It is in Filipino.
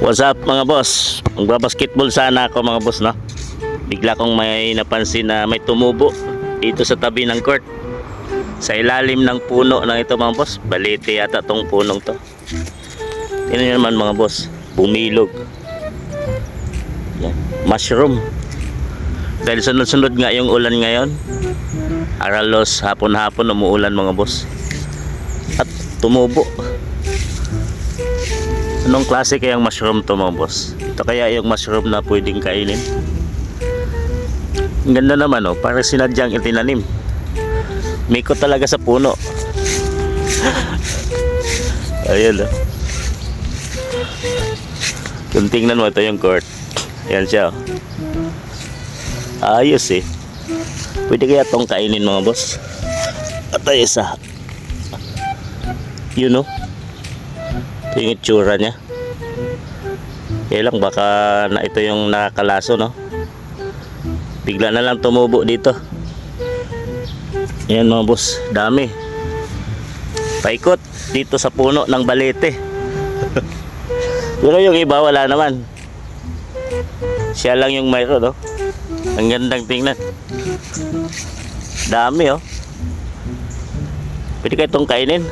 What's up mga boss? Magbabasketball sana ako mga boss, no? Bigla kong may napansin na may tumubo dito sa tabi ng court. Sa ilalim ng puno ng ito mga boss. Balete yata tong punong to. Tingnan nyo naman mga boss. Bumilog. Yan. Mushroom. Dahil sunod-sunod nga yung ulan ngayon. Aralos hapon-hapon umuulan mga boss. At tumubo. Anong klase kayang mushroom to mga boss? Ito kaya yung mushroom na pwedeng kainin? Ang ganda naman, oh, parang sinadyang itinanim. Miko talaga sa puno. Ayun, oh. Kung tingnan mo, ito yung court. Ayan siya, oh. Ayos eh. Pwede kaya itong kainin mga boss? At ay isa. Yun, oh. Ito yung itsura niya. Kaya lang baka na ito yung nakakalaso, no? Bigla na lang tumubo dito. Ayan mga boss, dami. Paikot dito sa puno ng balete. Pero yung iba wala naman. Siya lang yung mayroon, no? Ang gandang tingnan. Dami, oh. Pwede kayo itong kainin.